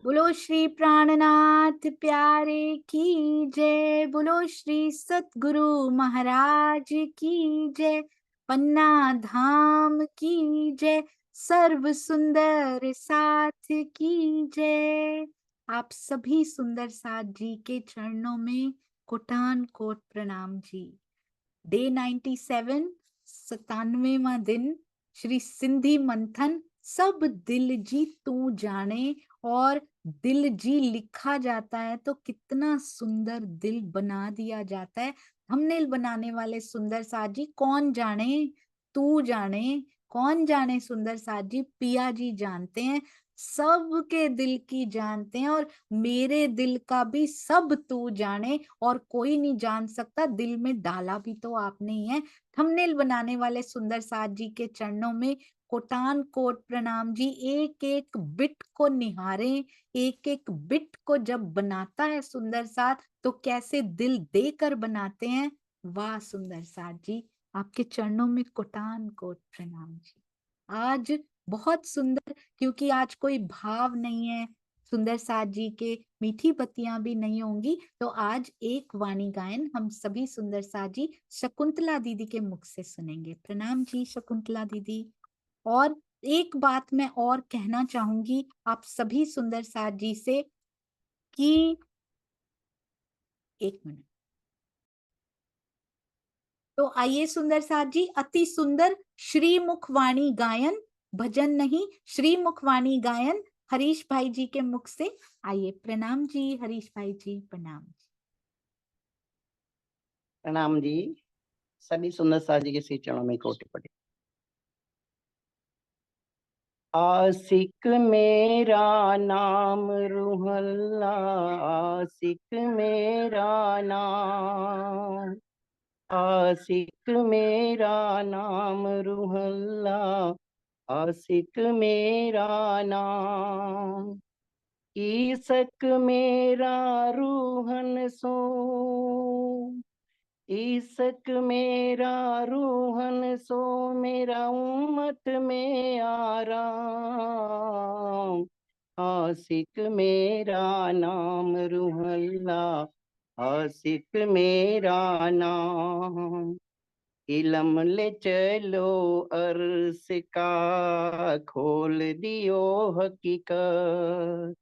बोलो श्री प्राणनाथ प्यारे की जय। बोलो श्री सतगुरु महाराज की जय। पन्ना धाम की जय। सर्व सुंदर साथ की जय। आप सभी सुंदर साथ जी के चरणों में कोटान कोट प्रणाम जी। डे 97, 97वां दिन श्री सिंधी मंथन। सब दिल जी तू जाने। और दिल जी लिखा जाता है तो कितना सुंदर दिल बना दिया जाता है। थंबनेल बनाने वाले सुंदर साथ जी कौन जाने, तू जाने। कौन जाने सुंदर साथ जी, पिया जी जानते हैं। सबके दिल की जानते हैं और मेरे दिल का भी सब तू जाने। और कोई नहीं जान सकता, दिल में डाला भी तो आपने ही है। थंबनेल बनाने वाले सुंदर साथ जी के चरणों में कोटान कोट प्रणाम जी। एक एक बिट को निहारें। एक एक बिट को जब बनाता है सुंदर साथ तो कैसे दिल देकर बनाते हैं। वाह सुंदर साथ जी, आपके चरणों में कोटान कोट प्रणाम जी। आज बहुत सुंदर, क्योंकि आज कोई भाव नहीं है सुंदर साथ जी के, मीठी पत्तियां भी नहीं होंगी, तो आज एक वाणी गायन हम सभी सुंदर साथ जी शकुंतला दीदी के मुख से सुनेंगे। प्रणाम जी शकुंतला दीदी। और एक बात मैं और कहना चाहूंगी आप सभी सुंदर साथ जी से कि एक मिनट। तो आइए सुंदर साथ जी, अति सुंदर श्री मुखवाणी गायन, भजन नहीं, श्री मुखवाणी गायन हरीश भाई जी के मुख से। आइए। प्रणाम जी हरीश भाई जी, प्रणाम। प्रणाम जी। सभी सुंदर साथ जी के श्री चरणों में कोटि पड़े। आशिक मेरा नाम रूहल्ला, आशिक मेरा नाम, आशिक मेरा नाम रूहल्ला, आशिक मेरा नाम। ईसक मेरा रूहन सो, ईसक मेरा रूहन सो, मेरा उम्मत में आराम। आशिक मेरा नाम रूहल्ला, आशिक मेरा नाम। इलम ले चलो अर्श का, खोल दियो हकीकत।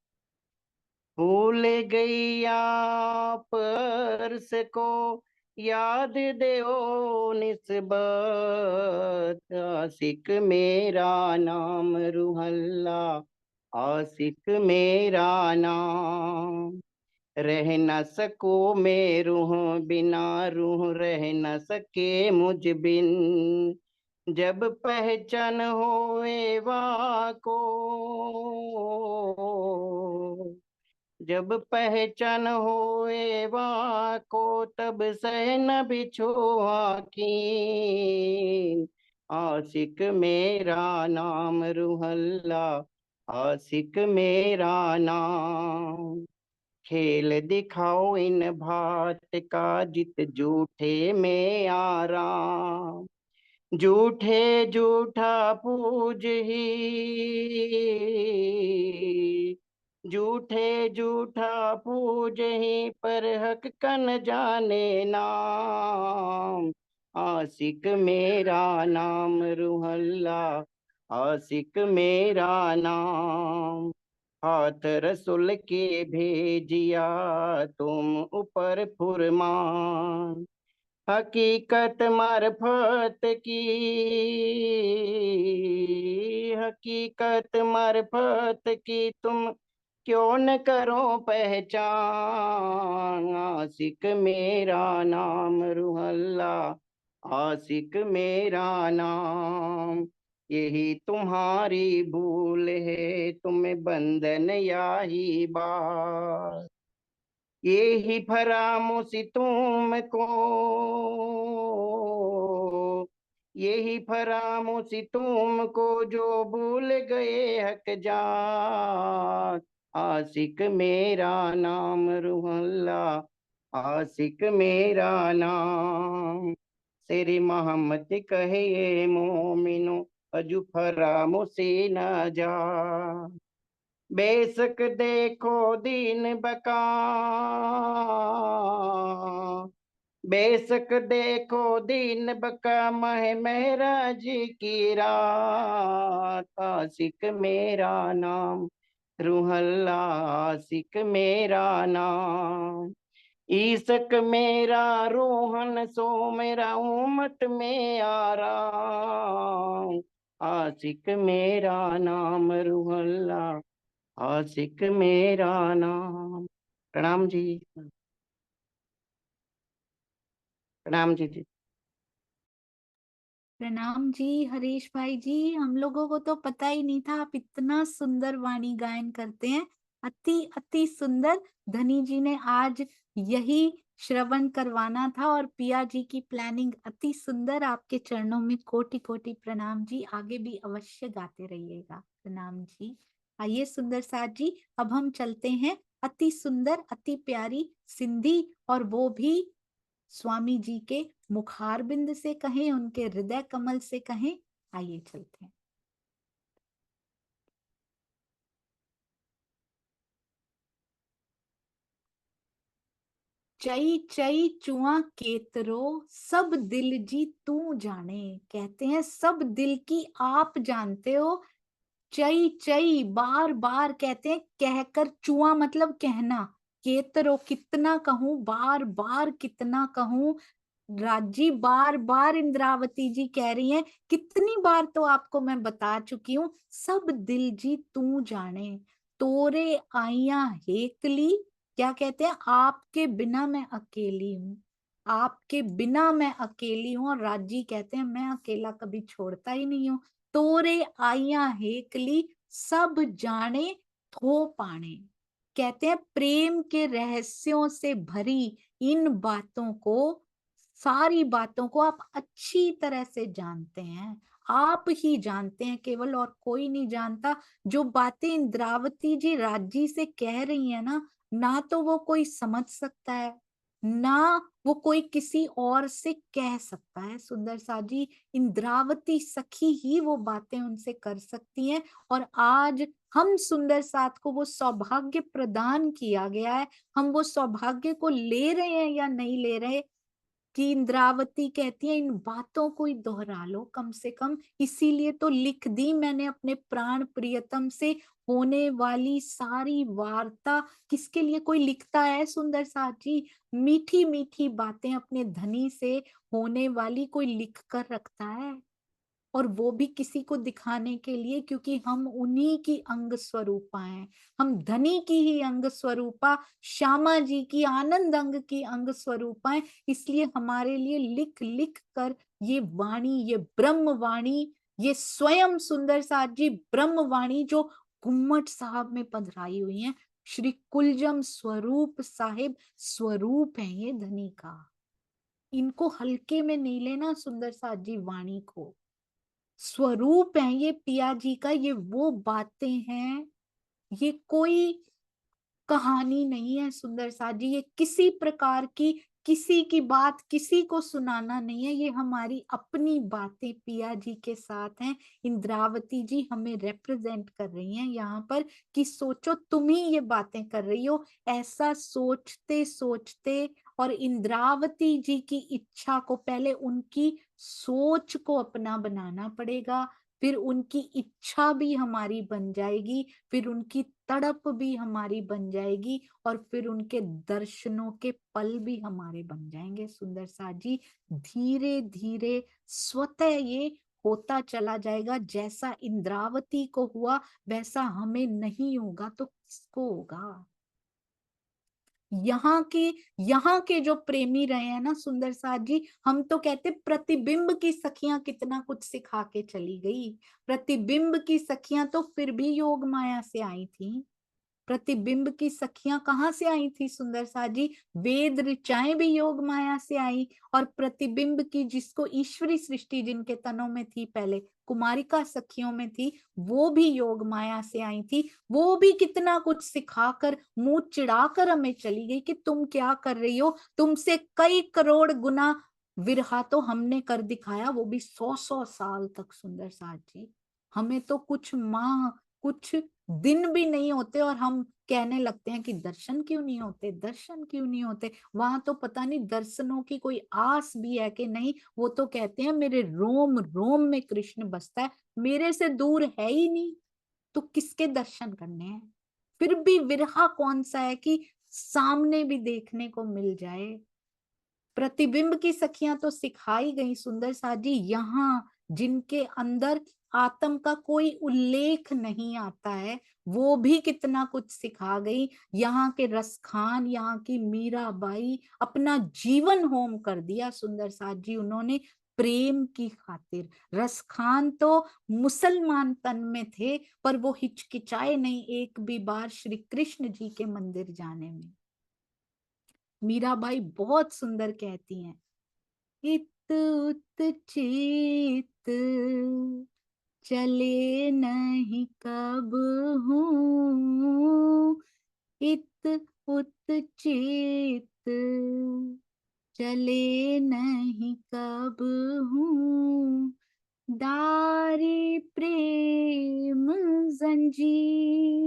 भूल गैया पर्स को, याद देओ निस्बत। आशिक मेरा नाम रूहल्ला, आशिक मेरा नाम। रह न सको मैं रूह बिना, रूह रह न सके मुझ बिन। जब पहचान होए वाको, जब पहचान होए वाको, तब सह न बिछो आकीन। आशिक मेरा नाम रूहल्ला, आशिक मेरा नाम। खेल दिखाओ इन भाट का, जित जूठे में आराम। झूठे झूठा पूज ही, झूठे झूठा पूज ही, पर हक कन जाने नाम। आशिक मेरा नाम रूहल्ला, आशिक मेरा नाम। हाथ रसुल के भेजिया, तुम ऊपर फुरमान। हकीकत मार्फत की, हकीकत मार्फत की, तुम क्यों न करो पहचान। आशिक मेरा नाम रूहल्ला, आशिक मेरा नाम। यही तुम्हारी भूल है, तुम्हें बंधन याही बात। ये ही फरामोशी तुमको, यही फरामोशी तुमको, जो भूल गए हक जान। आशिक मेरा नाम रूहल्ला, आशिक मेरा नाम। तेरी मोहम्मद कहे ये मोमिनो, अजू फरामोशी न जा। बेशक देखो दीन बका, बेशक देखो दीन बका, मह महराज की रात। आशिक मेरा नाम रूहल्ला, आशिक मेरा नाम। ईसक मेरा रोहन, सो मेरा उमट में आराम। आशिक मेरा नाम रूहल्ला, आशिक मेरा नाम। प्रणाम जी। प्रणाम जी। प्रणाम जी हरीश भाई जी, हम लोगों को तो पता ही नहीं था आप इतना सुंदर वाणी गायन करते हैं। अति अति सुंदर। धनी जी ने आज यही श्रवण करवाना था और पिया जी की प्लानिंग अति सुंदर। आपके चरणों में कोटि कोटि प्रणाम जी, आगे भी अवश्य गाते रहिएगा। प्रणाम जी। आइए सुंदर साथ जी, अब हम चलते हैं अति सुंदर अति प्यारी सिंधी, और वो भी स्वामी जी के मुखारबिंद से कहें, उनके हृदय कमल से कहें। आइए चलते हैं। चई चई चुआ केतरो, सब दिल जी तू जाने। कहते हैं सब दिल की आप जानते हो। चई चई बार बार कहते हैं, कहकर, चुआ मतलब कहना, केतरो कितना कहूं, बार बार कितना कहूं। राजी बार बार इंद्रावती जी कह रही हैं, कितनी बार तो आपको मैं बता चुकी हूँ, सब दिल जी तू जाने। तोरे आइया हेकली, क्या कहते हैं, आपके बिना मैं अकेली हूँ। आपके बिना मैं अकेली हूँ, और राजी कहते हैं मैं अकेला कभी छोड़ता ही नहीं हूँ। तोरे आइया हेकली, सब जाने थो पाने। कहते हैं प्रेम के रहस्यों से भरी इन बातों को, सारी बातों को आप अच्छी तरह से जानते हैं। आप ही जानते हैं केवल, और कोई नहीं जानता। जो बातें इंद्रावती जी राजी से कह रही है ना तो वो कोई समझ सकता है, ना वो कोई किसी और से कह सकता है। सुंदर सा जी, इंद्रावती सखी ही वो बातें उनसे कर सकती हैं। और आज हम सुंदर साथ को वो सौभाग्य प्रदान किया गया है। हम वो सौभाग्य को ले रहे हैं या नहीं ले रहे, कि इंद्रावती कहती है इन बातों को ही दोहरा लो कम से कम। इसीलिए तो लिख दी मैंने अपने प्राण प्रियतम से होने वाली सारी वार्ता। किसके लिए कोई लिखता है सुंदर साथ जी? मीठी मीठी बातें अपने धनी से होने वाली कोई लिख कर रखता है, और वो भी किसी को दिखाने के लिए, क्योंकि हम उन्हीं की अंग स्वरूपा हैं। हम धनी की ही अंग स्वरूपा, श्यामा जी की आनंद अंग की अंग स्वरूपा हैं। इसलिए हमारे लिए लिख लिख कर ये वाणी, ये ब्रह्म वाणी, ये स्वयं सुंदर साथ जी ब्रह्म वाणी जो गुम्मट साहब में पधराई हुई है, श्री कुलजम स्वरूप साहिब स्वरूप है ये धनी का। इनको हल्के में नहीं लेना सुंदर साथ जी, वाणी को स्वरूप है ये पिया जी का। ये वो बातें हैं, ये कोई कहानी नहीं है सुंदर साथ जी। ये किसी प्रकार की किसी की बात किसी को सुनाना नहीं है, ये हमारी अपनी बातें पिया जी के साथ हैं। इंद्रावती जी हमें रिप्रेजेंट कर रही हैं यहाँ पर, कि सोचो तुम ही ये बातें कर रही हो। ऐसा सोचते सोचते, और इंद्रावती जी की इच्छा को, पहले उनकी सोच को अपना बनाना पड़ेगा, फिर उनकी इच्छा भी हमारी बन जाएगी, फिर उनकी तड़प भी हमारी बन जाएगी, और फिर उनके दर्शनों के पल भी हमारे बन जाएंगे। सुंदर सा जी, धीरे धीरे स्वतः ये होता चला जाएगा। जैसा इंद्रावती को हुआ वैसा हमें नहीं होगा तो किसको होगा? यहाँ के जो प्रेमी रहे हैं ना सुंदर साथ जी, हम तो कहते प्रतिबिंब की सखियां कितना कुछ सिखा के चली गई। प्रतिबिंब की सखियां तो फिर भी योग माया से आई थी। प्रतिबिंब की सखियां कहाँ से आई थी सुंदर सा जी? वेद ऋचाएं भी योग माया से आई। और प्रतिबिंब की, जिसको ईश्वरी सृष्टि जिनके तनों में थी पहले, कुमारिका सखियों में थी, वो भी योग माया से आई थी। वो भी कितना कुछ सिखाकर मुंह चिढ़ाकर हमें चली गई, कि तुम क्या कर रही हो, तुमसे कई करोड़ गुना विरहा तो हमने कर दिखाया, वो भी 100-100 साल तक। सुंदर साथ जी, हमें तो कुछ माह कुछ दिन भी नहीं होते और हम कहने लगते हैं कि दर्शन क्यों नहीं होते, दर्शन क्यों नहीं होते। वहां तो पता नहीं दर्शनों की कोई आस भी है कि नहीं। वो तो कहते हैं मेरे रोम रोम में कृष्ण बसता है, मेरे से दूर है ही नहीं, तो किसके दर्शन करने हैं। फिर भी विरहा कौन सा है कि सामने भी देखने को मिल जाए। प्रतिबिंब की सखियां तो सिखाई गई सुंदर साजी, यहाँ जिनके अंदर आत्म का कोई उल्लेख नहीं आता है, वो भी कितना कुछ सिखा गई। यहाँ के रसखान, यहाँ की मीराबाई, अपना जीवन होम कर दिया सुंदर साजी उन्होंने प्रेम की खातिर। रसखान तो मुसलमान तन में थे, पर वो हिचकिचाए नहीं एक भी बार श्री कृष्ण जी के मंदिर जाने में। मीराबाई बहुत सुंदर कहती हैं, इत उत चित चले नहीं कब हूँ, इत उत चित चले नहीं कब हूँ, डारी प्रेम जंजीर।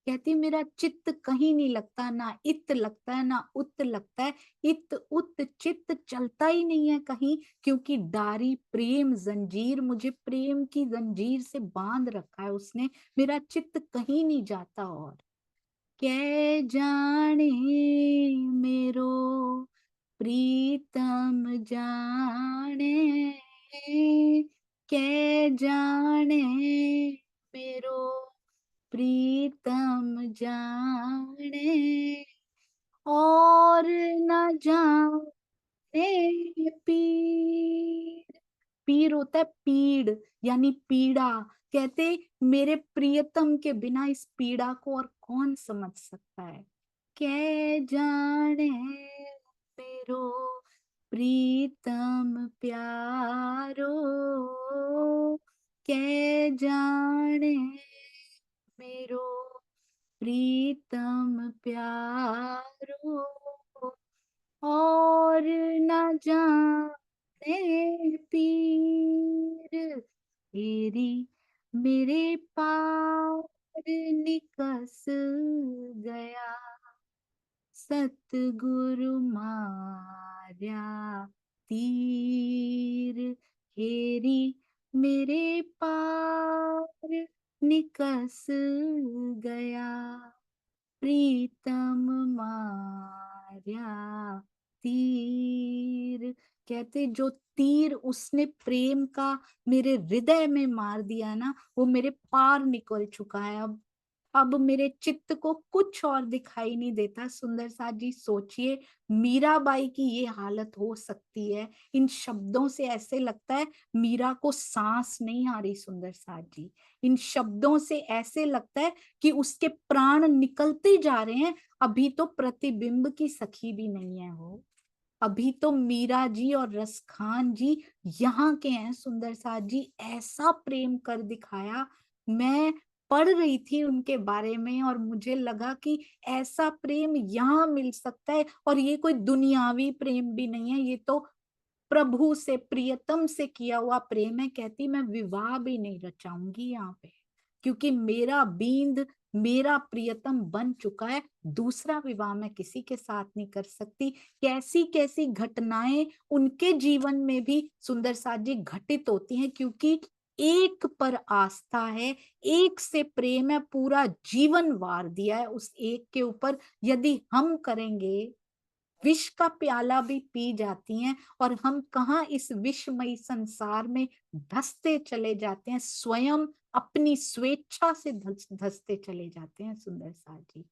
कहती मेरा चित्त कहीं नहीं लगता, ना इत लगता है ना उत लगता है, इत उत चित्त चलता ही नहीं है कहीं, क्योंकि डारी प्रेम जंजीर, मुझे प्रेम की जंजीर से बांध रखा है उसने, मेरा चित्त कहीं नहीं जाता। और कै जाने मेरो प्रीतम जाने, कै जाने मेरो प्रीतम जाने, और न जाने पीर। पीर होता है पीड़, यानी पीड़ा। कहते मेरे प्रियतम के बिना इस पीड़ा को और कौन समझ सकता है। कै जाने मेरो प्रीतम प्यारो, कै जाने मेरो प्रीतम प्यारो, और न जाने पीर, तेरी मेरे पार निकस गया, सतगुरु मार्या तीर। हेरी मेरे पार निकस गया, प्रीतम मार्या तीर। कहते जो तीर उसने प्रेम का मेरे हृदय में मार दिया ना, वो मेरे पार निकल चुका है। अब मेरे चित्त को कुछ और दिखाई नहीं देता। सुंदर साथ जी सोचिए, मीराबाई की ये हालत हो सकती है। इन शब्दों से ऐसे लगता है मीरा को सांस नहीं आ रही। सुंदर साथ जी, इन शब्दों से ऐसे लगता है कि उसके प्राण निकलते जा रहे हैं। अभी तो प्रतिबिंब की सखी भी नहीं है वो, अभी तो मीरा जी और रसखान जी यहाँ के हैं। सुंदर साथ जी ऐसा प्रेम कर दिखाया। मैं पढ़ रही थी उनके बारे में और मुझे लगा कि ऐसा प्रेम यहाँ मिल सकता है, और ये कोई दुनियावी प्रेम भी नहीं है, ये तो प्रभु से, प्रियतम से किया हुआ प्रेम है। कहती मैं विवाह भी नहीं रचाऊंगी यहाँ पे, क्योंकि मेरा बींद, मेरा प्रियतम बन चुका है। दूसरा विवाह मैं किसी के साथ नहीं कर सकती। कैसी कैसी घटनाएं उनके जीवन में भी सुंदर साथ जी घटित होती हैं, क्योंकि एक पर आस्था है, एक से प्रेम है, पूरा जीवन वार दिया है उस एक के ऊपर। यदि हम करेंगे, विष का प्याला भी पी जाती हैं, और हम कहाँ इस विषमयी संसार में धंसते चले जाते हैं, स्वयं अपनी स्वेच्छा से धंसते चले जाते हैं। सुंदर साथ जी,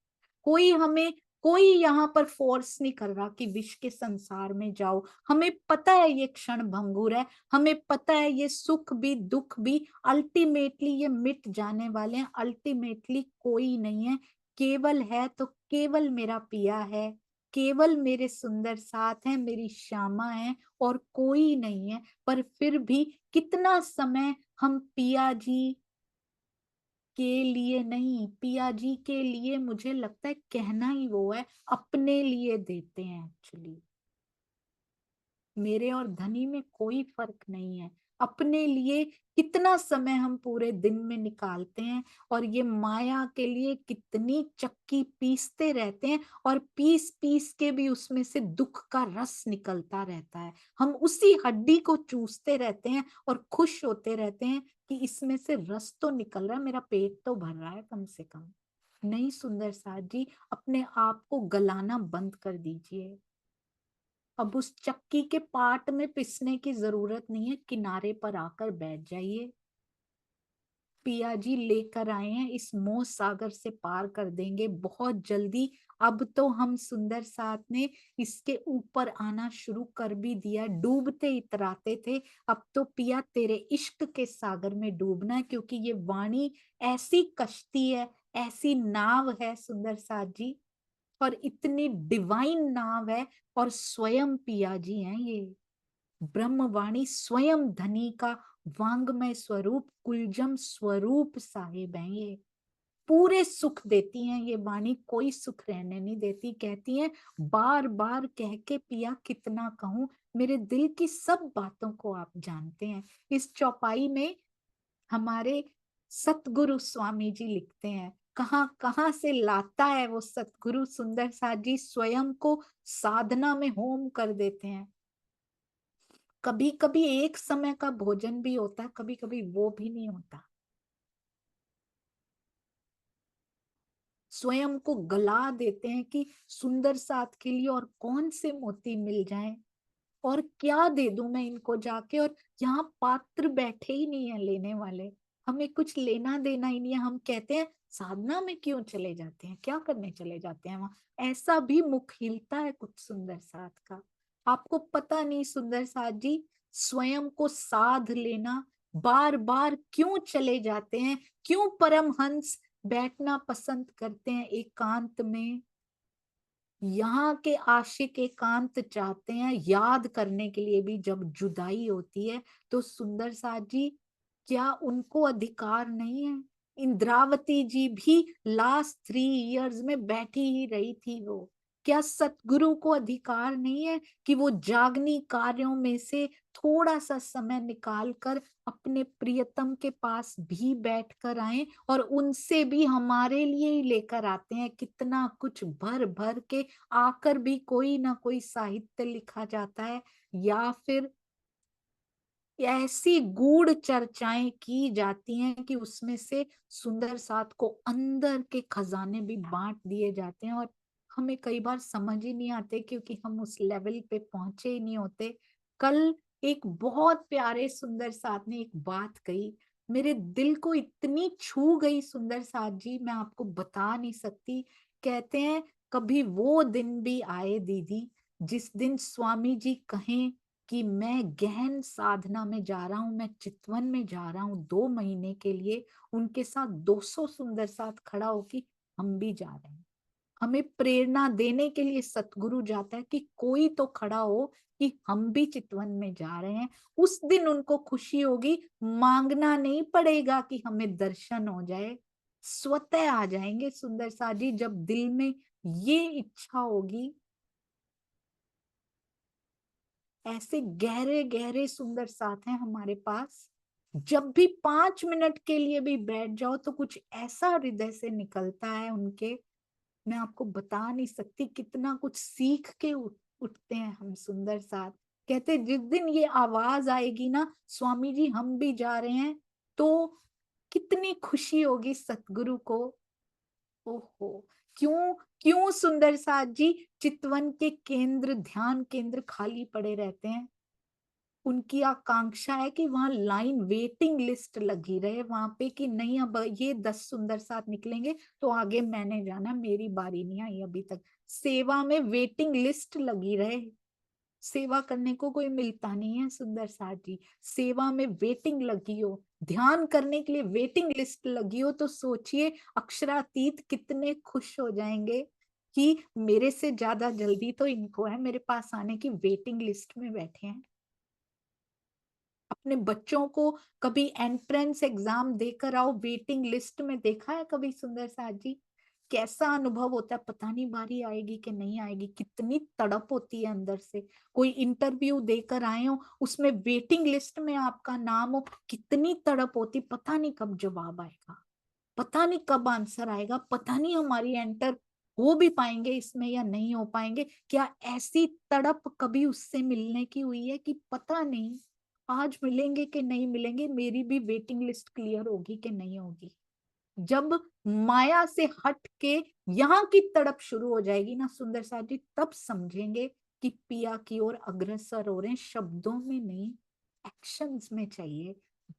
कोई हमें, कोई यहाँ पर फोर्स नहीं कर रहा कि विष के संसार में जाओ। हमें पता है ये क्षण भंगुर है, हमें पता है ये सुख भी दुख भी अल्टीमेटली ये मिट जाने वाले हैं। अल्टीमेटली कोई नहीं है, केवल है तो केवल मेरा पिया है, केवल मेरे सुंदर साथ हैं, मेरी श्यामा है, और कोई नहीं है। पर फिर भी कितना समय हम पिया जी के लिए नहीं, पिया जी के लिए मुझे लगता है कहना ही वो है, अपने लिए देते हैं। एक्चुअली मेरे और धनी में कोई फर्क नहीं है, अपने लिए कितना समय हम पूरे दिन में निकालते हैं और ये माया के लिए कितनी चक्की पीसते रहते हैं और पीस पीस के भी उसमें से दुख का रस निकलता रहता है। हम उसी हड्डी को चूसते रहते हैं और खुश होते रहते हैं कि इसमें से रस तो निकल रहा है, मेरा पेट तो भर रहा है कम से कम। नहीं सुंदर साथ जी, अपने आप को गलाना बंद कर दीजिए। अब उस चक्की के पार्ट में पिसने की जरूरत नहीं है, किनारे पर आकर बैठ जाइए। पिया जी लेकर आए हैं, इस मोह सागर से पार कर देंगे बहुत जल्दी। अब तो हम सुंदर साथ ने इसके ऊपर आना शुरू कर भी दिया। डूबते इतराते थे, अब तो पिया तेरे इश्क के सागर में डूबना है, क्योंकि ये वाणी ऐसी कश्ती है, ऐसी नाव है सुंदर साथ जी, और इतनी डिवाइन नाव है। और स्वयं पिया जी हैं ये, ब्रह्मवाणी स्वयं धनी का वांग्मय स्वरूप, कुलजम स्वरूप साहिब हैं ये। पूरे सुख देती हैं ये वाणी, कोई सुख रहने नहीं देती। कहती हैं बार बार कह के पिया कितना कहूं, मेरे दिल की सब बातों को आप जानते हैं। इस चौपाई में हमारे सतगुरु स्वामी जी लिखते हैं, कहाँ कहाँ से लाता है वो सतगुरु सुंदर साथ जी, स्वयं को साधना में होम कर देते हैं। कभी कभी एक समय का भोजन भी होता है, कभी कभी वो भी नहीं होता। स्वयं को गला देते हैं कि सुंदर साथ के लिए और कौन से मोती मिल जाएं और क्या दे दूं मैं इनको जाके। और यहाँ पात्र बैठे ही नहीं है लेने वाले, हमें कुछ लेना देना ही नहीं है। हम कहते हैं साधना में क्यों चले जाते हैं, क्या करने चले जाते हैं वहां। ऐसा भी मुख हिलता है कुछ सुंदर साथ का, आपको पता नहीं सुंदर साथ जी। स्वयं को साध लेना, बार बार क्यों चले जाते हैं, क्यों परमहंस बैठना पसंद करते हैं एकांत में। यहाँ के आशिक एकांत चाहते हैं याद करने के लिए भी, जब जुदाई होती है तो सुंदर साथ जी, क्या उनको अधिकार नहीं है। इंद्रावती जी भी लास्ट 3 इयर्स में बैठी ही रही थी वो, क्या सतगुरु को अधिकार नहीं है कि वो जागनी कार्यों में से थोड़ा सा समय निकाल कर अपने प्रियतम के पास भी बैठ कर आए और उनसे भी हमारे लिए ही लेकर आते हैं कितना कुछ भर भर के, आकर भी कोई ना कोई साहित्य लिखा जाता है, या फिर ऐसी गूढ़ चर्चाएं की जाती हैं कि उसमें से सुंदर साथ को अंदर के खजाने भी बांट दिए जाते हैं। और हमें कई बार समझ ही नहीं आते, क्योंकि हम उस लेवल पे पहुंचे ही नहीं होते। कल एक बहुत प्यारे सुंदर साथ ने एक बात कही, मेरे दिल को इतनी छू गई सुंदर साथ जी, मैं आपको बता नहीं सकती। कहते हैं कभी वो दिन भी आए दीदी, जिस दिन स्वामी जी कहें कि मैं गहन साधना में जा रहा हूं, मैं चितवन में जा रहा हूं 2 महीने के लिए, उनके साथ 200 सुंदर साथ खड़ा हो कि हम भी जा रहे हैं। हमें प्रेरणा देने के लिए सतगुरु जाता है कि कोई तो खड़ा हो कि हम भी चितवन में जा रहे हैं। उस दिन उनको खुशी होगी, मांगना नहीं पड़ेगा कि हमें दर्शन हो जाए, स्वतः आ जाएंगे सुंदर साथ जी, जब दिल में ये इच्छा होगी। ऐसे गहरे गहरे सुंदर साथ हैं हमारे पास, जब भी 5 मिनट के लिए भी बैठ जाओ तो कुछ ऐसा हृदय से निकलता है उनके, मैं आपको बता नहीं सकती। कितना कुछ सीख के उठते हैं हम सुंदर साथ। कहते जिस दिन ये आवाज आएगी ना स्वामी जी हम भी जा रहे हैं, तो कितनी खुशी होगी सतगुरु को। ओहो, क्यों क्यों सुंदर साथ जी चितवन के केंद्र, ध्यान केंद्र खाली पड़े रहते हैं। उनकी आकांक्षा है कि वहां लाइन वेटिंग लिस्ट लगी रहे वहां पे, कि नहीं अब ये 10 सुंदर साथ निकलेंगे तो आगे मैंने जाना, मेरी बारी नहीं आई अभी तक। सेवा में वेटिंग लिस्ट लगी रहे, सेवा करने को कोई मिलता नहीं है सुंदर साथ जी। सेवा में वेटिंग लगी हो, ध्यान करने के लिए वेटिंग लिस्ट लगी हो, तो सोचिए अक्षरातीत कितने खुश हो जाएंगे कि मेरे से ज्यादा जल्दी तो इनको है मेरे पास आने की, वेटिंग लिस्ट में बैठे हैं। अपने बच्चों को कभी एंट्रेंस एग्जाम देकर आओ, वेटिंग लिस्ट में देखा है कभी सुंदर साथ जी। कैसा अनुभव होता है, पता नहीं बारी आएगी कि नहीं आएगी, कितनी तड़प होती है अंदर से। कोई इंटरव्यू देकर आए हो, उसमें वेटिंग लिस्ट में आपका नाम हो, कितनी तड़प होती, पता नहीं कब जवाब आएगा, पता नहीं कब आंसर आएगा, पता नहीं हमारी एंटर हो भी पाएंगे इसमें या नहीं हो पाएंगे। क्या ऐसी तड़प कभी उससे मिलने की हुई है कि पता नहीं आज मिलेंगे कि नहीं मिलेंगे, मेरी भी वेटिंग लिस्ट क्लियर होगी कि नहीं होगी। जब माया से हट के यहाँ की तड़प शुरू हो जाएगी ना सुंदर साथ जी, तब समझेंगे कि पिया की ओर अग्रसर हो रहे हैं, शब्दों में नहीं, एक्शंस में चाहिए।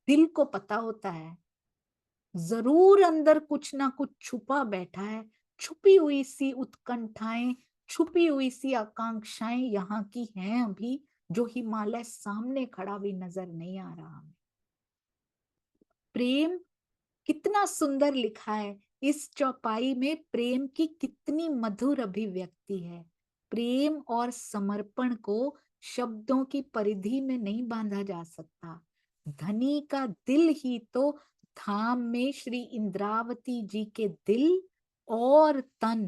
दिल को पता होता है जरूर अंदर कुछ ना कुछ छुपा बैठा है, छुपी हुई सी उत्कंठाएं, छुपी हुई सी आकांक्षाएं यहाँ की हैं अभी, जो हिमालय सामने खड़ा भी नजर नहीं आ रहा हमें। प्रेम कितना सुंदर लिखा है इस चौपाई में, प्रेम की कितनी मधुर अभिव्यक्ति है। प्रेम और समर्पण को शब्दों की परिधि में नहीं बांधा जा सकता। धनी का दिल ही तो धाम में श्री इंद्रावती जी के दिल और तन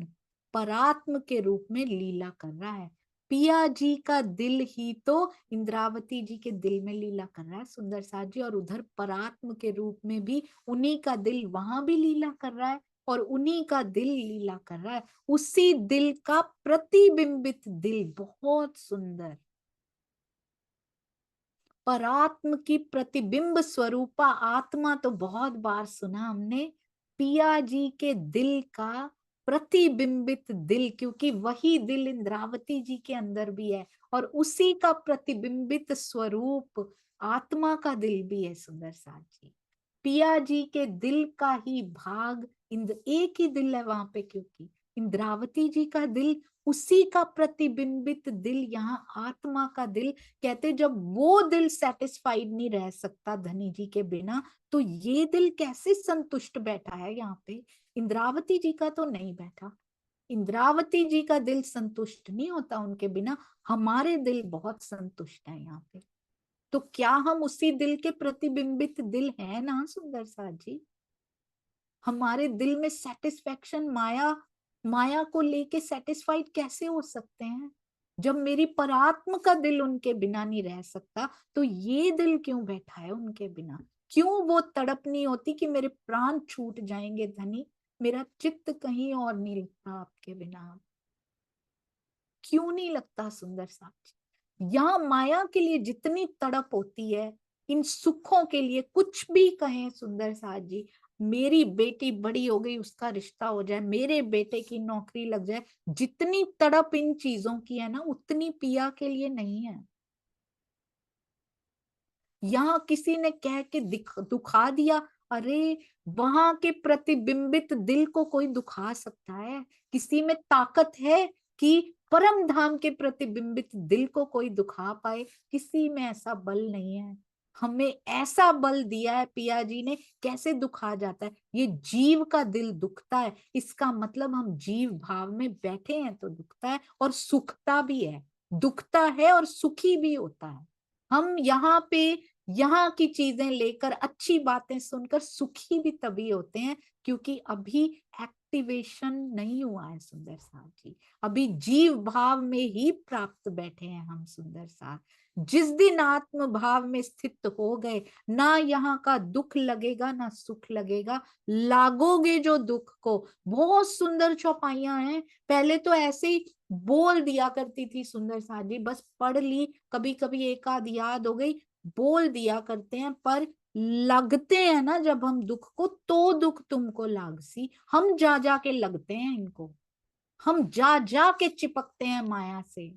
परात्म के रूप में लीला कर रहा है। पिया जी का दिल ही तो इंद्रावती जी के दिल में लीला कर रहा है सुंदर साथ जी, और उधर परात्म के रूप में भी उन्हीं का दिल वहां भी लीला कर रहा है, और उन्हीं का दिल लीला कर रहा है। उसी दिल का प्रतिबिंबित दिल, बहुत सुंदर, परात्म की प्रतिबिंब स्वरूपा आत्मा तो बहुत बार सुना हमने। पिया जी के दिल का प्रतिबिंबित दिल, क्योंकि वही दिल इंद्रावती जी के अंदर भी है, और उसी का प्रतिबिंबित स्वरूप आत्मा का दिल भी है सुंदर साथ जी। पिया जी के दिल का ही भाग इंद्र, एक ही दिल है वहां पे, क्योंकि इंद्रावती जी का दिल, उसी का प्रतिबिंबित दिल यहाँ आत्मा का दिल। कहते जब वो दिल सेटिस्फाइड नहीं रह सकता धनी जी के बिना, तो ये दिल कैसे संतुष्ट बैठा है यहाँ पे। इंद्रावती जी का तो नहीं बैठा, इंद्रावती जी का दिल संतुष्ट नहीं होता उनके बिना, हमारे दिल बहुत संतुष्ट है यहाँ पे। तो क्या हम उसी दिल के प्रतिबिंबित दिल है ना सुंदर साथ जी। हमारे दिल में सेटिस्फेक्शन, माया, माया को लेके सेटिस्फाइड कैसे हो सकते हैं जब मेरी परात्म का दिल उनके बिना नहीं रह सकता। तो ये दिल क्यों बैठा है उनके बिना, क्यों वो तड़प नहीं होती कि मेरे प्राण छूट जाएंगे धनी, मेरा चित्त कहीं और नहीं लगता आपके बिना, क्यों नहीं लगता सुंदर साथी। यहाँ माया के लिए जितनी तड़प होती है, इन सुखों के लिए कुछ भी कहें सुंदर साथ जी, मेरी बेटी बड़ी हो गई उसका रिश्ता हो जाए, मेरे बेटे की नौकरी लग जाए, जितनी तड़प इन चीजों की है ना, उतनी पिया के लिए नहीं है। यहाँ किसी ने कह के दुखा दिया, अरे वहां के प्रतिबिंबित दिल को कोई दुखा सकता है? किसी में ताकत है कि परम धाम के प्रतिबिंबित दिल को कोई दुखा पाए? किसी में ऐसा बल नहीं है। हमें ऐसा बल दिया है पिया जी ने, कैसे दुखा जाता है? ये जीव का दिल दुखता है, इसका मतलब हम जीव भाव में बैठे हैं तो दुखता है, और सुखता भी है, दुखता है और सुखी भी होता है। हम यहाँ पे यहाँ की चीजें लेकर, अच्छी बातें सुनकर सुखी भी तभी होते हैं, क्योंकि अभी एक्टिवेशन नहीं हुआ है सुंदर साथ जी, अभी जीव भाव में ही प्राप्त बैठे हैं हम सुंदर साथ। जिस दिन आत्म भाव में स्थित हो गए, ना यहाँ का दुख लगेगा ना सुख लगेगा, लागोगे जो दुख को। बहुत सुंदर चौपाइयां हैं, पहले तो ऐसे ही बोल दिया करती थी सुंदर साथ जी, बस पढ़ ली, कभी कभी एक आध याद हो गई, बोल दिया करते हैं, पर लगते हैं ना जब हम दुख को, तो दुख तुमको लागसी, हम जा जा के लगते हैं इनको, हम जा जा के चिपकते हैं माया से।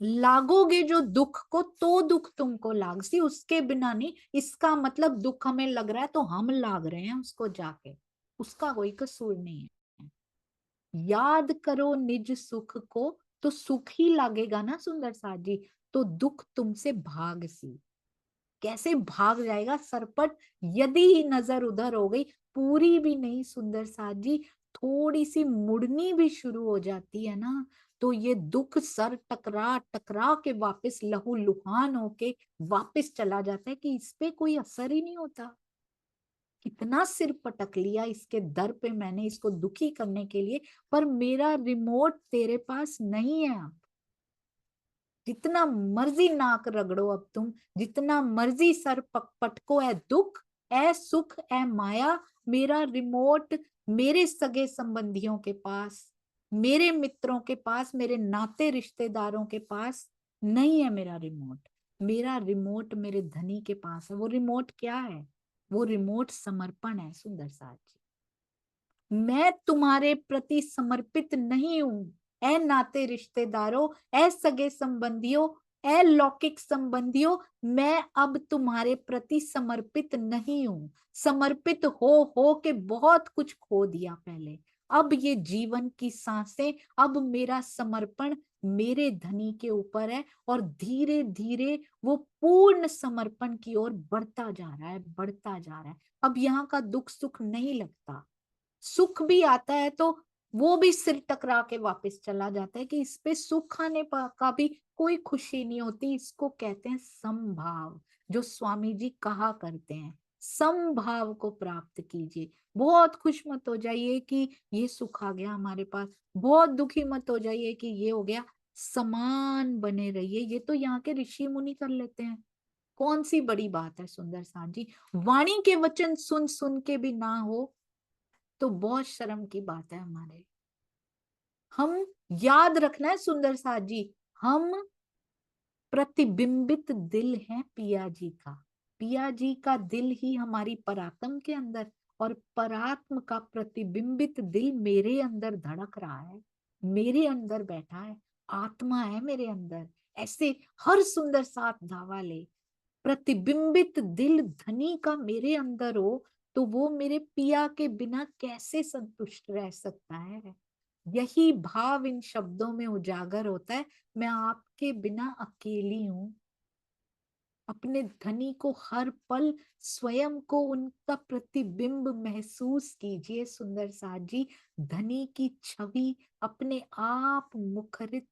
लागोगे जो दुख को तो दुख तुमको लागसी, उसके बिना नहीं। इसका मतलब दुख हमें लग रहा है तो हम लाग रहे हैं उसको जाके, उसका कोई कसूर नहीं है। याद करो निज सुख को तो सुख ही लागेगा ना सुंदर साथ जी। तो दुख तुमसे भाग सी, कैसे भाग जाएगा सरपट, यदि ही नजर उधर हो गई, पूरी भी नहीं सुंदर साथ जी, थोड़ी सी मुड़नी भी शुरू हो जाती है ना, तो ये दुख सर टकरा टकरा के वापस लहू लुहान होके वापस चला जाता है, कि इस पे कोई असर ही नहीं होता। कितना सिर पटक लिया इसके दर पे मैंने, इसको दुखी करने के लिए, पर मेरा रिमोट तेरे पास नहीं है। अब जितना मर्जी नाक रगड़ो अब तुम, जितना मर्जी सर पटको, है दुख, है सुख, है माया, मेरा रिमोट मेरे सगे संबंधियों के पास, मेरे मित्रों के पास, मेरे नाते रिश्तेदारों के पास नहीं है मेरा रिमोट। मेरा रिमोट मेरे धनी के पास है। वो रिमोट क्या है? वो रिमोट समर्पण है सुंदर साथ जी। मैं तुम्हारे प्रति समर्पित नहीं हूं, ए नाते रिश्तेदारों, ए सगे संबंधियों, ए लौकिक संबंधियों, मैं अब तुम्हारे प्रति समर्पित नहीं हूं। समर्पित हो के बहुत कुछ खो दिया पहले। अब ये जीवन की सांसें, अब मेरा समर्पण मेरे धनी के ऊपर है, और धीरे धीरे वो पूर्ण समर्पण की ओर बढ़ता जा रहा है, बढ़ता जा रहा है। अब यहाँ का दुख सुख नहीं लगता। सुख भी आता है तो वो भी सिर टकरा के वापस चला जाता है, कि इस पे सुख आने का भी कोई खुशी नहीं होती। इसको कहते हैं समभाव, जो स्वामी जी कहा करते हैं, समभाव को प्राप्त कीजिए। बहुत खुश मत हो जाइए कि ये सुख आ गया हमारे पास, बहुत दुखी मत हो जाइए कि ये हो गया। समान बने रहिए। ये तो यहाँ के ऋषि मुनि कर लेते हैं, कौन सी बड़ी बात है सुंदर साथ जी। वाणी के वचन सुन सुन के भी ना हो तो बहुत शर्म की बात है हमारे। हम याद रखना है सुंदर साथ जी, हम प्रतिबिंबित दिल है पिया जी का। पिया जी का दिल ही हमारी परात्म के अंदर, और परात्म का प्रतिबिंबित दिल मेरे अंदर धड़क रहा है, मेरे अंदर बैठा है, आत्मा है मेरे अंदर। ऐसे हर सुंदर साथ धावा ले, प्रतिबिंबित दिल धनी का मेरे अंदर हो तो वो मेरे पिया के बिना कैसे संतुष्ट रह सकता है। यही भाव इन शब्दों में उजागर होता है, मैं आपके बिना अकेली हूं। अपने धनी को हर पल स्वयं को उनका प्रतिबिंब महसूस कीजिए सुंदर साथ जी। धनी की छवि अपने आप मुखरित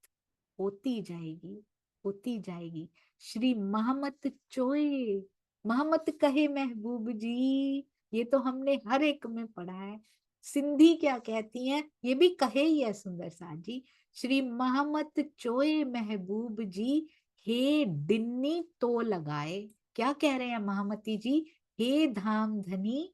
होती जाएगी, होती जाएगी। श्री महमत चोए, महमत कहे महबूब जी, ये तो हमने हर एक में पढ़ा है। सिंधी क्या कहती हैं, ये भी कहे ही है सुंदर साथ जी। श्री महमत चोए महबूब जी, हे डिन्नी तो लगाए। क्या कह रहे हैं महामती जी? हे धाम धनी,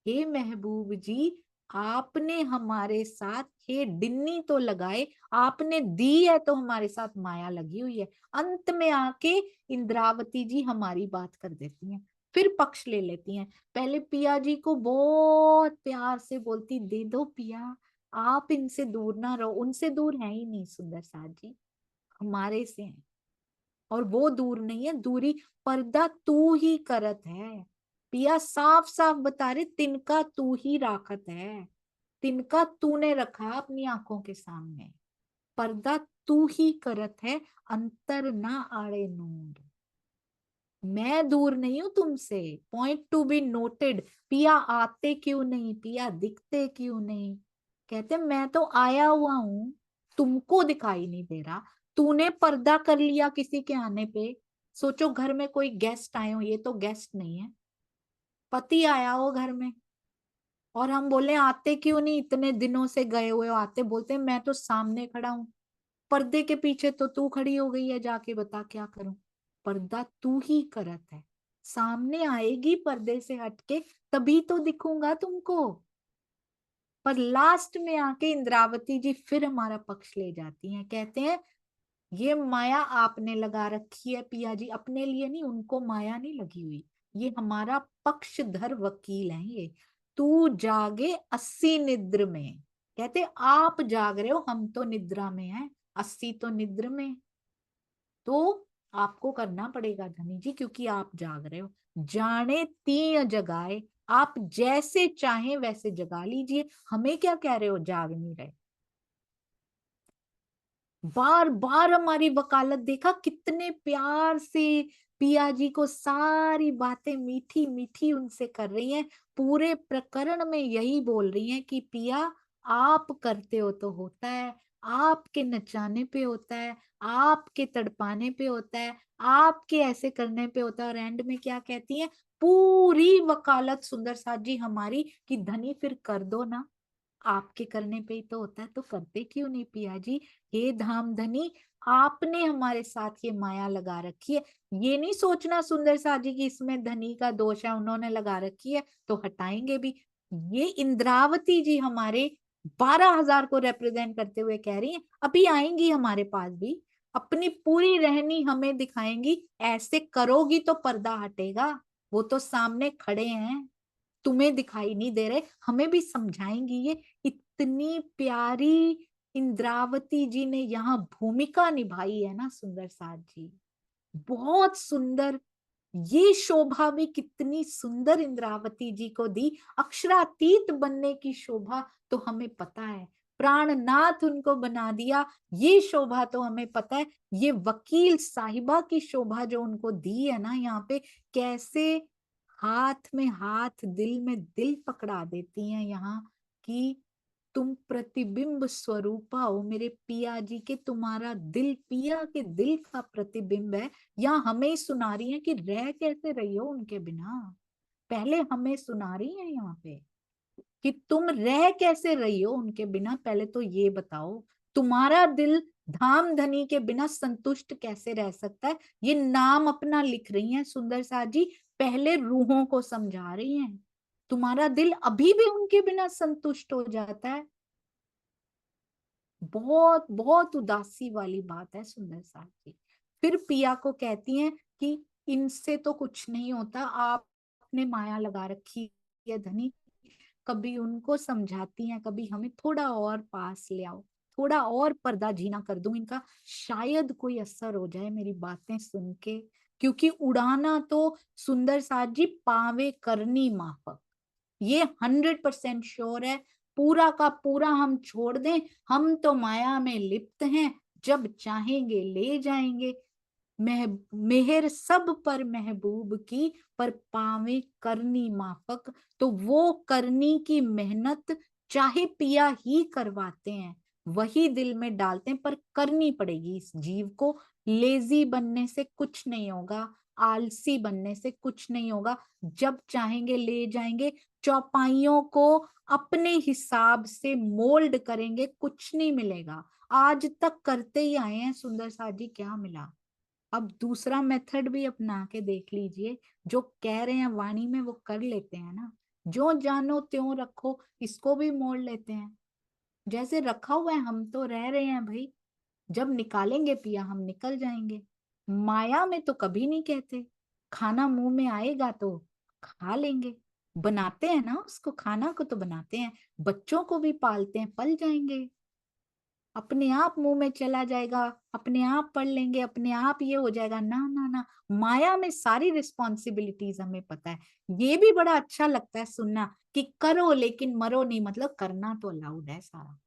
हे महबूब जी, आपने हमारे साथ हे डिन्नी तो लगाए, आपने दी है तो हमारे साथ माया लगी हुई है। अंत में आके इंद्रावती जी हमारी बात कर देती हैं, फिर पक्ष ले लेती हैं। पहले पिया जी को बहुत प्यार से बोलती, दे दो पिया, आप इनसे दूर ना रहो। उनसे दूर है ही नहीं सुंदर साथ जी, हमारे से हैं। और वो दूर नहीं है, दूरी पर्दा तू ही करत है। पिया साफ साफ बता रहे, तिनका तू ही राखत है, तिनका तूने रखा अपनी आंखों के सामने। पर्दा तू ही करत है, अंतर ना आड़े नूर। मैं दूर नहीं हूं तुमसे, पॉइंट टू बी नोटेड। पिया आते क्यों नहीं, पिया दिखते क्यों नहीं? कहते मैं तो आया हुआ हूं, तुमको दिखाई नहीं दे रहा। तूने पर्दा कर लिया किसी के आने पे। सोचो घर में कोई गेस्ट आए हो, ये तो गेस्ट नहीं है, पति आया हो घर में, और हम बोले आते क्यों नहीं, इतने दिनों से गए हुए हो, आते। बोलते मैं तो सामने खड़ा हूं, पर्दे के पीछे तो तू खड़ी हो गई है, जाके बता क्या करूं। पर्दा तू ही करत है, सामने आएगी पर्दे से हटके तभी तो दिखूंगा तुमको। पर लास्ट में आके इंद्रावती जी फिर हमारा पक्ष ले जाती हैं, कहते हैं ये माया आपने लगा रखी है पिया जी, अपने लिए नहीं, उनको माया नहीं लगी हुई। ये हमारा पक्षधर वकील है ये। तू जागे 80 निद्र में, कहते आप जाग रहे हो, हम तो निद्रा में हैं, 80 तो निद्र में। तो आपको करना पड़ेगा धनी जी, क्योंकि आप जाग रहे हो। जाने तीन जगाए, आप जैसे चाहें वैसे जगा लीजिए, हमें क्या कह रहे हो जाग नहीं रहे। बार बार हमारी वकालत, देखा कितने प्यार से पिया जी को सारी बातें मीठी मीठी उनसे कर रही हैं। पूरे प्रकरण में यही बोल रही हैं कि पिया आप करते हो तो होता है, आपके नचाने पे होता है, आपके तड़पाने पे होता है, आपके ऐसे करने पे होता है। और एंड में क्या कहती हैं? पूरी वकालत सुंदर साथ जी हमारी कि धनी फिर कर दो ना, आपके करने पे ही तो होता है, तो करते क्यों नहीं पिया जी। हे धाम धनी, आपने हमारे साथ ये माया लगा रखी है, ये नहीं सोचना सुंदर साथ जी कि इसमें धनी का दोष है, उन्होंने लगा रखी है तो हटाएंगे भी। ये इंद्रावती जी हमारे 12,000 को रिप्रेजेंट करते हुए कह रही हैं, अभी आएंगी हमारे पास भी, अपनी पूरी रहनी हमें दिखाएंगी, ऐसे करोगी तो पर्दा हटेगा, वो तो सामने खड़े हैं, तुम्हें दिखाई नहीं दे रहे, हमें भी समझाएंगी ये। इतनी प्यारी इंद्रावती जी ने यहाँ भूमिका निभाई है ना सुंदर साथ जी, बहुत सुंदर। ये शोभा भी कितनी सुंदर इंद्रावती जी को दी, अक्षरातीत बनने की शोभा तो हमें पता है, प्राणनाथ उनको बना दिया, ये शोभा तो हमें पता है। ये वकील साहिबा की शोभा जो उनको दी है ना यहाँ पे, कैसे हाथ में हाथ दिल में दिल पकड़ा देती हैं यहाँ, कि तुम प्रतिबिंब स्वरूपा हो मेरे पिया जी के, तुम्हारा दिल पिया के दिल का प्रतिबिंब है। या हमें सुना रही है कि रह कैसे रही हो उनके बिना, पहले हमें सुना रही है यहाँ पे कि तुम रह कैसे रही हो उनके बिना, पहले तो ये बताओ। तुम्हारा दिल धाम धनी के बिना संतुष्ट कैसे रह सकता है, ये नाम अपना लिख रही हैं सुंदर साथ जी, पहले रूहों को समझा रही हैं। तुम्हारा दिल अभी भी उनके बिना संतुष्ट हो जाता है, बहुत बहुत उदासी वाली बात है सुंदर साथ जी। फिर पिया को कहती हैं कि इनसे तो कुछ नहीं होता, आपने माया लगा रखी है धनी, कभी उनको समझाती हैं, कभी हमें थोड़ा और पास ले आओ, थोड़ा और पर्दा झीना कर दूं इनका, शायद कोई असर हो जाए मेरी बातें सुन के, क्योंकि उड़ाना तो सुंदर साथ जी पावे करनी माफक, ये 100% श्योर है। पूरा का पूरा हम छोड़ दें, हम तो माया में लिप्त हैं, जब चाहेंगे ले जाएंगे। मेहर सब पर महबूब की, पर पावे करनी माफक, तो वो करनी की मेहनत चाहे पिया ही करवाते हैं, वही दिल में डालते हैं, पर करनी पड़ेगी इस जीव को। लेजी बनने से कुछ नहीं होगा, आलसी बनने से कुछ नहीं होगा, जब चाहेंगे ले जाएंगे, चौपाइयों को अपने हिसाब से मोल्ड करेंगे, कुछ नहीं मिलेगा। आज तक करते ही आए हैं सुंदर साथ जी, क्या मिला। अब दूसरा मेथड भी अपना के देख लीजिए, जो कह रहे हैं वाणी में वो कर लेते हैं ना, जो जानो त्यों रखो, इसको भी मोड़ लेते हैं, जैसे रखा हुआ है हम तो रह रहे हैं भाई, जब निकालेंगे पिया हम निकल जाएंगे। माया में तो कभी नहीं कहते, खाना मुंह में आएगा तो खा लेंगे, बनाते हैं ना उसको, खाना को तो बनाते हैं, बच्चों को भी पालते हैं, पल जाएंगे, अपने आप मुंह में चला जाएगा, अपने आप पढ़ लेंगे, अपने आप ये हो जाएगा, ना ना ना। माया में सारी रिस्पॉन्सिबिलिटीज हमें पता है। ये भी बड़ा अच्छा लगता है सुनना कि करो लेकिन मरो नहीं, मतलब करना तो अलाउड है सारा,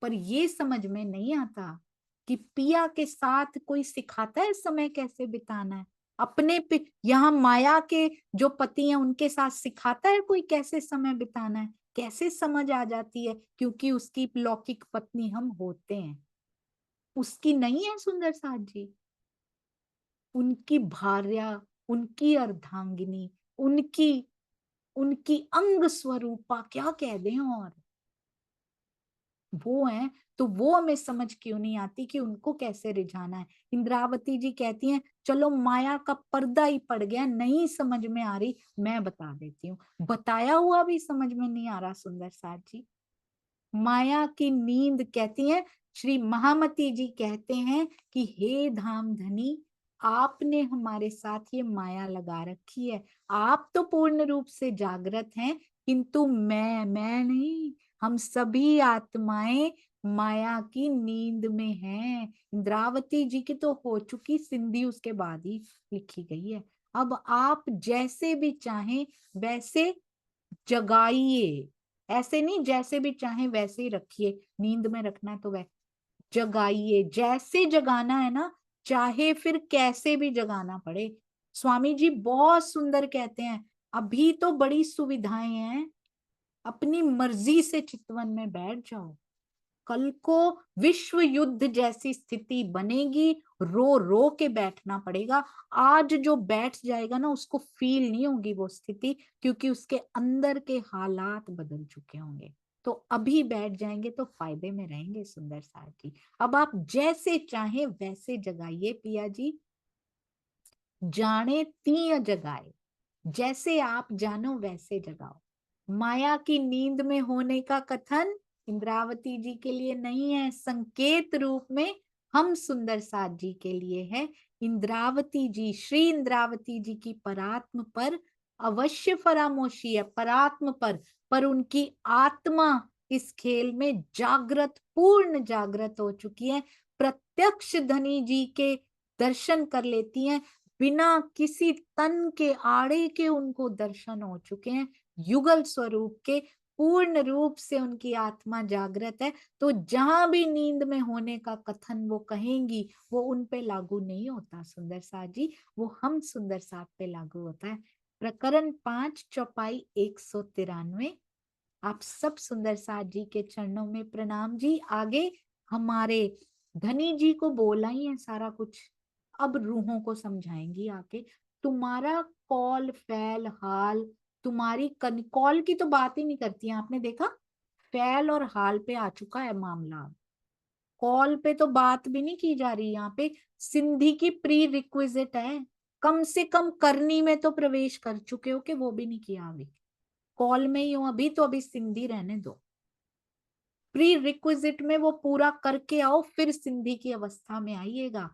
पर ये समझ में नहीं आता कि पिया के साथ कोई सिखाता है समय कैसे बिताना है, अपने यहाँ माया के जो पति हैं उनके साथ सिखाता है कोई कैसे समय बिताना है, कैसे समझ आ जाती है, क्योंकि उसकी लौकिक पत्नी हम होते हैं, उसकी नहीं है सुंदर साथ जी, उनकी भार्या, उनकी अर्धांगिनी, उनकी उनकी अंग स्वरूपा, क्या कह दें, और वो है, तो वो हमें समझ क्यों नहीं आती कि उनको कैसे रिझाना है। इंद्रावती जी कहती हैं चलो माया का पर्दा ही पड़ गया, नहीं समझ में आ रही, मैं बता देती हूँ, बताया हुआ भी समझ में नहीं आ रहा सुंदर साथ जी। माया की नींद, कहती हैं श्री महामती जी कहते हैं कि हे धाम धनी, आपने हमारे साथ ये माया लगा रखी है, आप तो पूर्ण रूप से जागृत हैं, किंतु मैं नहीं, हम सभी आत्माएं माया की नींद में हैं। इंद्रावती जी की तो हो चुकी, सिंधी उसके बाद ही लिखी गई है। अब आप जैसे भी चाहें वैसे जगाइए, ऐसे नहीं जैसे भी चाहे वैसे ही रखिए, नींद में रखना है तो वह जगाइए, जैसे जगाना है ना, चाहे फिर कैसे भी जगाना पड़े। स्वामी जी बहुत सुंदर कहते हैं, अभी तो बड़ी सुविधाएं हैं, अपनी मर्जी से चितवन में बैठ जाओ, कल को विश्व युद्ध जैसी स्थिति बनेगी, रो रो के बैठना पड़ेगा। आज जो बैठ जाएगा ना, उसको फील नहीं होगी वो स्थिति, क्योंकि उसके अंदर के हालात बदल चुके होंगे। तो अभी बैठ जाएंगे तो फायदे में रहेंगे सुंदर साथ जी। अब आप जैसे चाहे वैसे जगाइए पिया जी, जाने तीय जगाए, जैसे आप जानो वैसे जगाओ। माया की नींद में होने का कथन इंद्रावती जी के लिए नहीं है, संकेत रूप में हम सुंदर साथ जी के लिए है। इंद्रावती जी, श्री इंद्रावती जी की परात्म पर अवश्य फरामोशी है, परात्म पर उनकी आत्मा इस खेल में जागृत, पूर्ण जागृत हो चुकी है। प्रत्यक्ष धनी जी के दर्शन कर लेती हैं, बिना किसी तन के आड़े के उनको दर्शन हो चुके हैं, युगल स्वरूप के, पूर्ण रूप से उनकी आत्मा जागृत है। तो जहां भी नींद में होने का कथन वो कहेंगी, वो उन पे लागू नहीं होता सुंदर साथ जी, वो हम सुंदर साथ पे लागू होता है। प्रकरण 5 चौपाई 193। आप सब सुंदर साथ जी के चरणों में प्रणाम जी। आगे हमारे धनी जी को बोला ही है सारा कुछ, अब रूहों को समझाएंगी आके। तुम्हारा कॉल फैल हाल, तुम्हारी कॉल की तो बात ही नहीं करती है, आपने देखा, फैल और हाल पे आ चुका है मामला। कॉल पे तो बात भी नहीं की जा रही, यहाँ पे सिंधी की प्री रिक्विजिट है, कम से कम करनी में तो प्रवेश कर चुके हो कि वो भी नहीं किया अभी। कॉल में ही हो अभी, तो अभी सिंधी रहने दो। प्री रिक्विजिट में वो पूरा करके आओ, फिर सिंधी की अवस्था में आइएगा।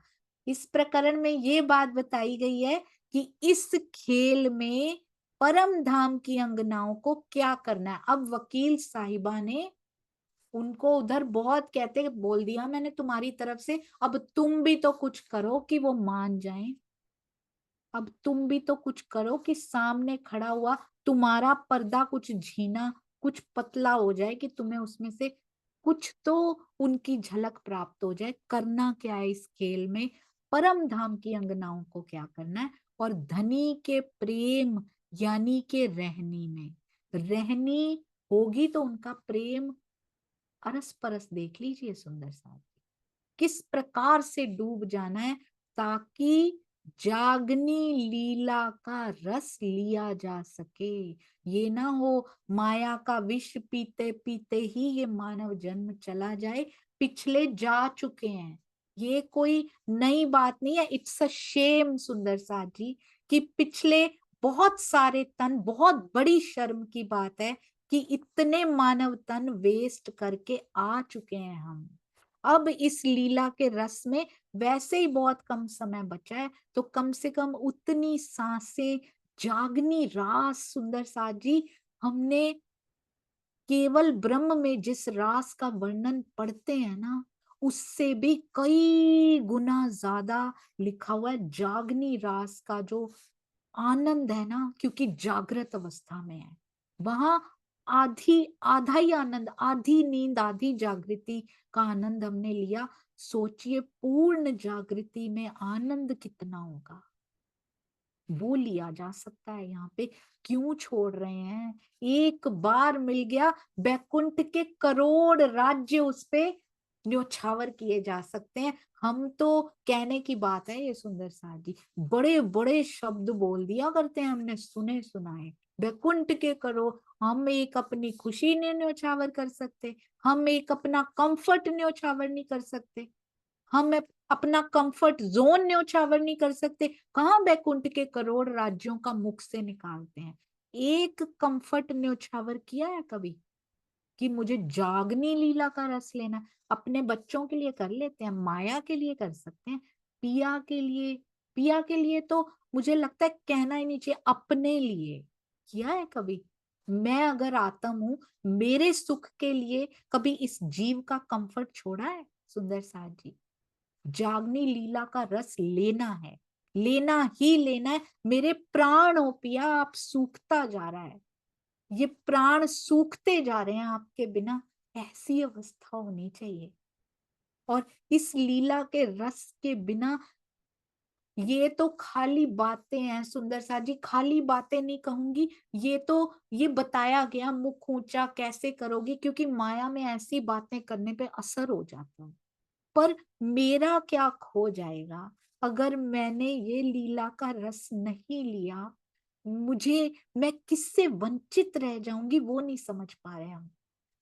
इस प्रकरण में ये बात बताई गई है कि इस खेल में परम धाम की अंगनाओं को क्या करना है। अब वकील साहिबा ने उनको उधर बहुत कहते बोल दिया मैंने तुम्हारी तरफ से, अब तुम भी तो कुछ करो कि वो मान जाएं। अब तुम भी तो कुछ करो कि सामने खड़ा हुआ तुम्हारा पर्दा कुछ झीना, कुछ पतला हो जाए, कि तुम्हें उसमें से कुछ तो उनकी झलक प्राप्त हो जाए। करना क्या है इस खेल में, परम धाम की अंगनाओं को क्या करना है, और धनी के प्रेम यानी के रहनी में रहनी होगी, तो उनका प्रेम अरस परस देख लीजिए सुंदर साहब, किस प्रकार से डूब जाना है, ताकि जागनी लीला का रस लिया जा सके। ये ना हो माया का विष पीते पीते ही ये मानव जन्म चला जाए, पिछले जा चुके हैं। ये कोई नई बात नहीं है, इट्स अ शेम सुंदर साथ जी, कि पिछले बहुत सारे तन, बहुत बड़ी शर्म की बात है कि इतने मानव तन वेस्ट करके आ चुके हैं हम। अब इस लीला के रस में वैसे ही बहुत कम समय बचा है, तो कम से कम उतनी सांसें, जागनी रास सुंदर साथ जी, हमने केवल ब्रह्म में जिस रास का वर्णन पढ़ते हैं ना, उससे भी कई गुना ज्यादा लिखा हुआ है जागनी रास का जो आनंद है ना, क्योंकि जागृत अवस्था में है वहां। आधी आधा ही आनंद, आधी नींद आधी जागृति का आनंद हमने लिया। सोचिए पूर्ण जागृति में आनंद कितना होगा, वो लिया जा सकता है यहाँ पे। क्यों छोड़ रहे हैं, एक बार मिल गया, बैकुंठ के करोड़ राज्य उस पे न्योछावर किए जा सकते हैं। हम तो कहने की बात है ये सुंदर साथ जी, बड़े बड़े शब्द बोल दिया करते हैं, हमने सुने सुनाए, बैकुंठ के करो। हम एक अपनी खुशी ने न्योछावर कर सकते, हम एक अपना कंफर्ट न्योछावर नहीं कर सकते, हम अपना कंफर्ट जोन न्योछावर नहीं कर सकते, कहाँ बैकुंठ के करोड़ राज्यों का मुख से निकालते हैं। एक कंफर्ट न्योछावर किया है कभी, कि मुझे जागनी लीला का रस लेना है? अपने बच्चों के लिए कर लेते हैं, माया के लिए कर सकते हैं, पिया के लिए, पिया के लिए तो मुझे लगता है कहना ही नहीं चाहिए, अपने लिए किया है कभी? मैं अगर आत्म हूं, मेरे सुख के लिए कभी इस जीव का कंफर्ट छोड़ा है सुंदर साथ जी? जागनी लीला का रस लेना है, लेना ही लेना है। मेरे प्राण हो पिया, आप सूखता जा रहा है, ये प्राण सूखते जा रहे हैं आपके बिना, ऐसी अवस्था होनी चाहिए। और इस लीला के रस के बिना ये तो खाली बातें हैं सुंदर सा जी, खाली बातें नहीं कहूंगी, ये बताया गया, मुख ऊंचा कैसे करोगी, क्योंकि माया में ऐसी बातें करने पे असर हो जाता है। पर मेरा क्या खो जाएगा अगर मैंने ये लीला का रस नहीं लिया? मुझे, मैं किससे वंचित रह जाऊंगी वो नहीं समझ पा रहे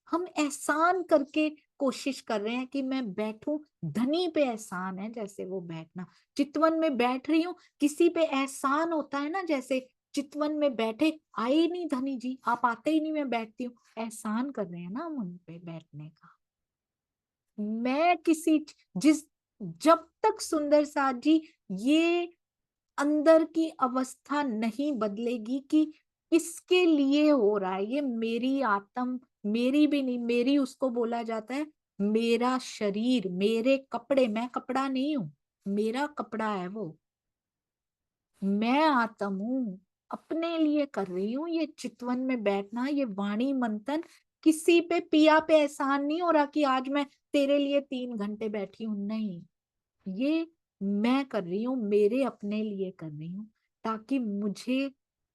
हम एहसान करके कोशिश कर रहे हैं कि मैं बैठूं, धनी पे एहसान है जैसे वो बैठना, चितवन में बैठ रही हूँ, किसी पे एहसान होता है ना, जैसे चितवन में बैठे, आए ही नहीं धनी जी, आप आते ही नहीं, मैं बैठती हूँ, एहसान कर रहे हैं ना हम उन पे बैठने का। मैं किसी जिस जब तक सुंदर साथ जी ये अंदर की अवस्था नहीं बदलेगी कि किसके लिए हो रहा है ये, मेरी आत्म, मेरी भी नहीं, मेरी उसको बोला जाता है, मेरा शरीर, मेरे कपड़े, मैं कपड़ा नहीं हूं, मेरा कपड़ा है वो, मैं आत्म हूं, अपने लिए कर रही हूँ ये चितवन में बैठना, ये वाणी मंथन। किसी पे, पिया पे एहसान नहीं हो रहा कि आज मैं तेरे लिए 3 घंटे बैठी हूं, नहीं, ये मैं कर रही हूँ, मेरे अपने लिए कर रही हूँ, ताकि मुझे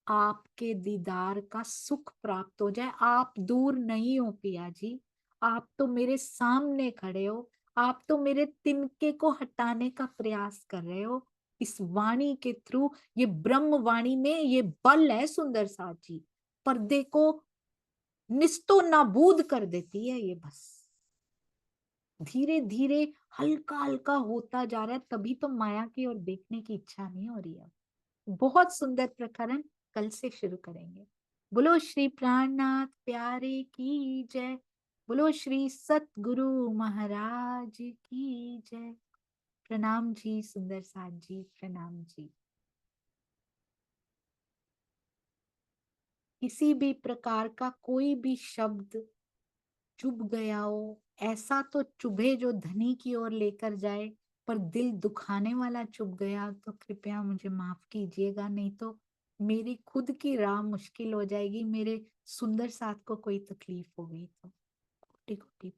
आपके दीदार का सुख प्राप्त हो जाए। आप दूर नहीं हो पिया जी, आप तो मेरे सामने खड़े हो, आप तो मेरे तिनके को हटाने का प्रयास कर रहे हो इस वाणी के थ्रू। ये ब्रह्म वाणी में ये बल है सुंदर साथ जी, पर्दे को निस्तो नाबूद कर देती है ये, बस धीरे धीरे हल्का हल्का होता जा रहा है, तभी तो माया की ओर देखने की इच्छा नहीं हो रही है। बहुत सुंदर प्रकरण कल से शुरू करेंगे। बोलो श्री प्राणनाथ प्यारे की जय, बोलो श्री सतगुरु महाराज की जय। प्रणाम जी सुंदर साथ जी, प्रणाम जी। किसी भी प्रकार का कोई भी शब्द चुभ गया हो, ऐसा तो चुभे जो धनी की ओर लेकर जाए, पर दिल दुखाने वाला चुभ गया तो कृपया मुझे माफ कीजिएगा, नहीं तो मेरी खुद की राह मुश्किल हो जाएगी, मेरे सुंदर साथ को कोई तकलीफ हो गई तो। कोटि कोटि